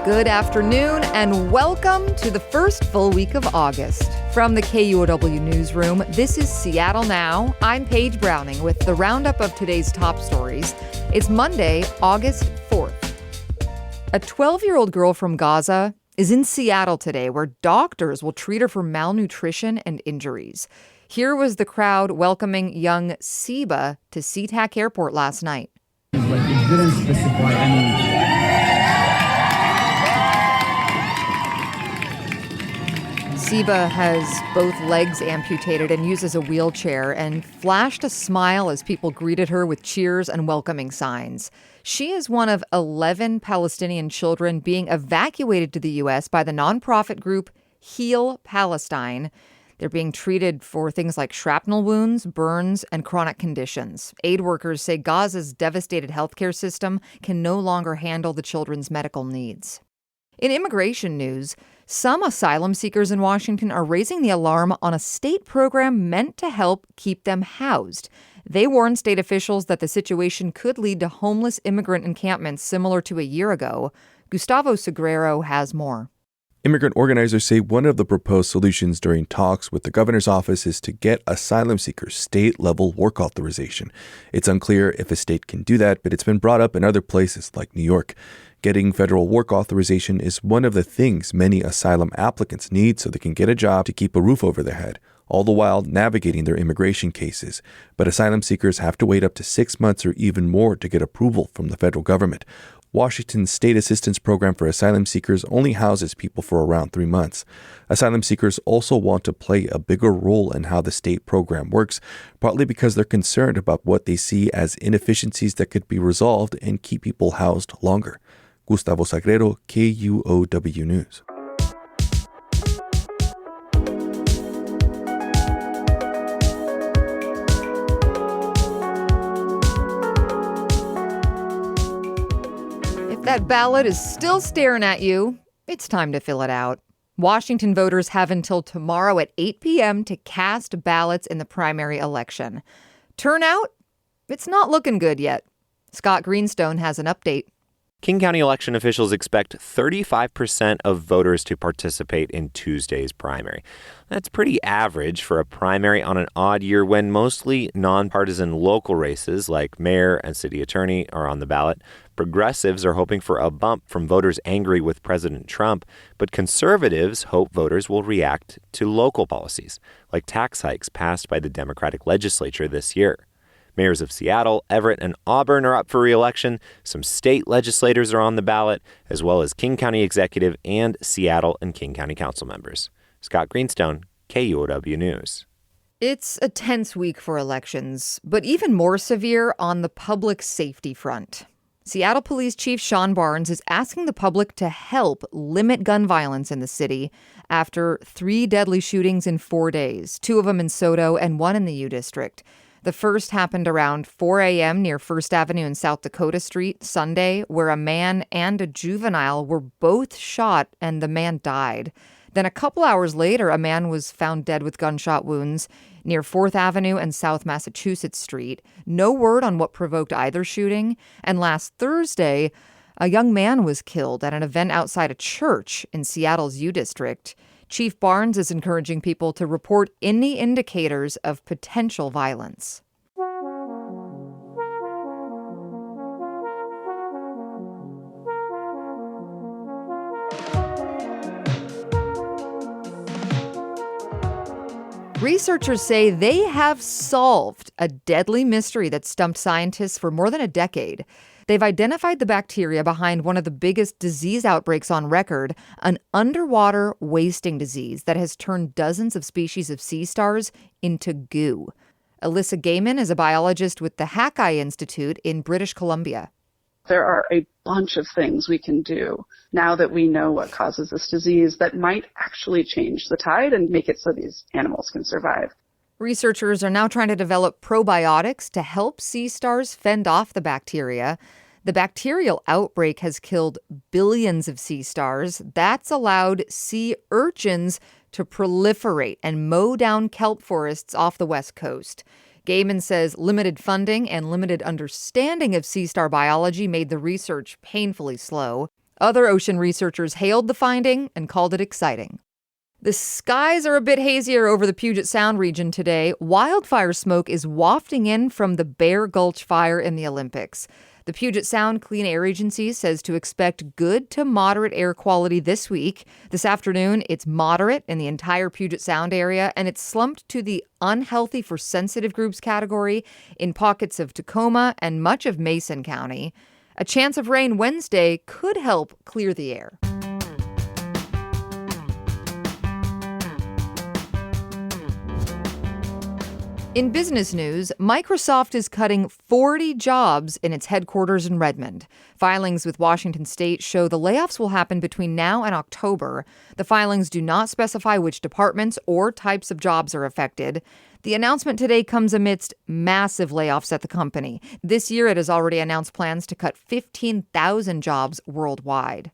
Good afternoon and welcome to the first full week of August. From the KUOW newsroom, this is Seattle Now. I'm Paige Browning with the roundup of today's top stories. It's Monday, August 4th. A 12-year-old girl from Gaza is in Seattle today where doctors will treat her for malnutrition and injuries. Here was the crowd welcoming young Seba to SeaTac Airport last night. But it didn't specify any. Seba has both legs amputated and uses a wheelchair and flashed a smile as people greeted her with cheers and welcoming signs. She is one of 11 Palestinian children being evacuated to the U.S. by the nonprofit group Heal Palestine. They're being treated for things like shrapnel wounds, burns, and chronic conditions. Aid workers say Gaza's devastated healthcare system can no longer handle the children's medical needs. In immigration news, some asylum seekers in Washington are raising the alarm on a state program meant to help keep them housed. They warn state officials that the situation could lead to homeless immigrant encampments similar to a year ago. Gustavo Segrero has more. Immigrant organizers say one of the proposed solutions during talks with the governor's office is to get asylum seekers state-level work authorization. It's unclear if a state can do that, but it's been brought up in other places like New York. Getting federal work authorization is one of the things many asylum applicants need so they can get a job to keep a roof over their head, all the while navigating their immigration cases. But asylum seekers have to wait up to 6 months or even more to get approval from the federal government. Washington's State Assistance Program for Asylum Seekers only houses people for around 3 months. Asylum seekers also want to play a bigger role in how the state program works, partly because they're concerned about what they see as inefficiencies that could be resolved and keep people housed longer. Gustavo Segrero, KUOW News. If that ballot is still staring at you, it's time to fill it out. Washington voters have until tomorrow at 8 p.m. to cast ballots in the primary election. Turnout? It's not looking good yet. Scott Greenstone has an update. King County election officials expect 35% of voters to participate in Tuesday's primary. That's pretty average for a primary on an odd year when mostly nonpartisan local races like mayor and city attorney are on the ballot. Progressives are hoping for a bump from voters angry with President Trump, but conservatives hope voters will react to local policies, like tax hikes passed by the Democratic legislature this year. Mayors of Seattle, Everett, and Auburn are up for re-election. Some state legislators are on the ballot, as well as King County Executive and Seattle and King County Council members. Scott Greenstone, KUOW News. It's a tense week for elections, but even more severe on the public safety front. Seattle Police Chief Sean Barnes is asking the public to help limit gun violence in the city after 3 deadly shootings in 4 days, 2 of them in SoDo and 1 in the U District. The first happened around 4 a.m. near First Avenue and South Dakota Street Sunday, where a man and a juvenile were both shot and the man died. Then a couple hours later, a man was found dead with gunshot wounds near 4th Avenue and South Massachusetts Street. No word on what provoked either shooting. And last Thursday, a young man was killed at an event outside a church in Seattle's U District. Chief Barnes is encouraging people to report any indicators of potential violence. Researchers say they have solved a deadly mystery that stumped scientists for more than a decade. They've identified the bacteria behind one of the biggest disease outbreaks on record, an underwater wasting disease that has turned dozens of species of sea stars into goo. Alyssa Gaiman is a biologist with the Hackeye Institute in British Columbia. There are a bunch of things we can do now that we know what causes this disease that might actually change the tide and make it so these animals can survive. Researchers are now trying to develop probiotics to help sea stars fend off the bacteria. The bacterial outbreak has killed billions of sea stars. That's allowed sea urchins to proliferate and mow down kelp forests off the West Coast. Gaiman says limited funding and limited understanding of sea star biology made the research painfully slow. Other ocean researchers hailed the finding and called it exciting. The skies are a bit hazier over the Puget Sound region today. Wildfire smoke is wafting in from the Bear Gulch fire in the Olympics. The Puget Sound Clean Air Agency says to expect good to moderate air quality this week. This afternoon, it's moderate in the entire Puget Sound area, and it's slumped to the unhealthy for sensitive groups category in pockets of Tacoma and much of Mason County. A chance of rain Wednesday could help clear the air. In business news, Microsoft is cutting 40 jobs in its headquarters in Redmond. Filings with Washington State show the layoffs will happen between now and October. The filings do not specify which departments or types of jobs are affected. The announcement today comes amidst massive layoffs at the company. This year, it has already announced plans to cut 15,000 jobs worldwide.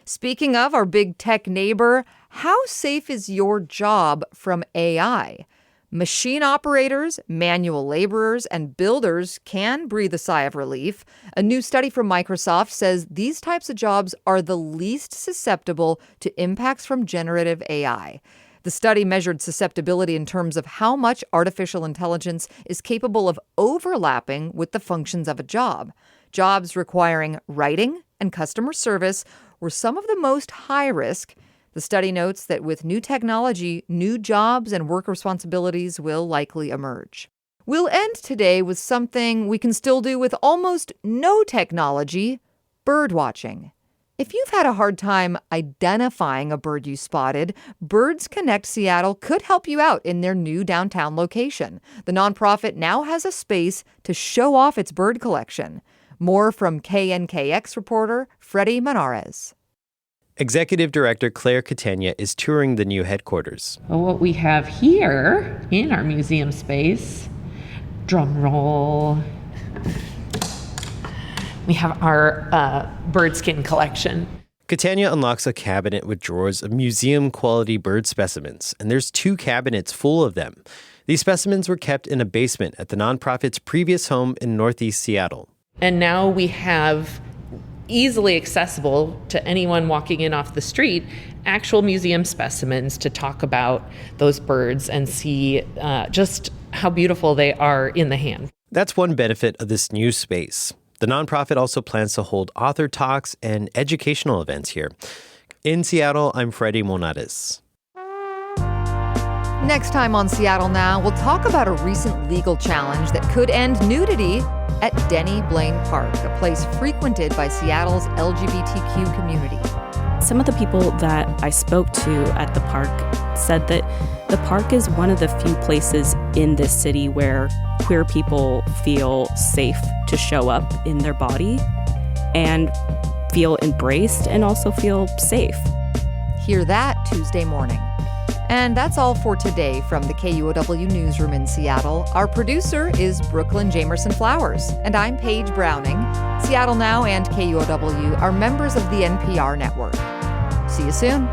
Speaking of our big tech neighbor, how safe is your job from AI? Machine operators, manual laborers, and builders can breathe a sigh of relief. A new study from Microsoft says these types of jobs are the least susceptible to impacts from generative AI. The study measured susceptibility in terms of how much artificial intelligence is capable of overlapping with the functions of a job. Jobs requiring writing and customer service were some of the most high risk. The study notes that with new technology, new jobs and work responsibilities will likely emerge. We'll end today with something we can still do with almost no technology: bird watching. If you've had a hard time identifying a bird you spotted, Birds Connect Seattle could help you out in their new downtown location. The nonprofit now has a space to show off its bird collection. More from KNKX reporter Freddie Manarez. Executive Director Claire Catania is touring the new headquarters. Well, what we have here in our museum space, drum roll, we have our bird skin collection. Catania unlocks a cabinet with drawers of museum-quality bird specimens, and there's 2 cabinets full of them. These specimens were kept in a basement at the nonprofit's previous home in Northeast Seattle. And now we have easily accessible to anyone walking in off the street, actual museum specimens to talk about those birds and see just how beautiful they are in the hand. That's one benefit of this new space. The nonprofit also plans to hold author talks and educational events here. In Seattle, I'm Freddie Monades. Next time on Seattle Now, we'll talk about a recent legal challenge that could end nudity at Denny Blaine Park, a place frequented by Seattle's LGBTQ community. Some of the people that I spoke to at the park said that the park is one of the few places in this city where queer people feel safe to show up in their body and feel embraced and also feel safe. Hear that Tuesday morning. And that's all for today from the KUOW newsroom in Seattle. Our producer is Brooklyn Jamerson Flowers, and I'm Paige Browning. Seattle Now and KUOW are members of the NPR network. See you soon.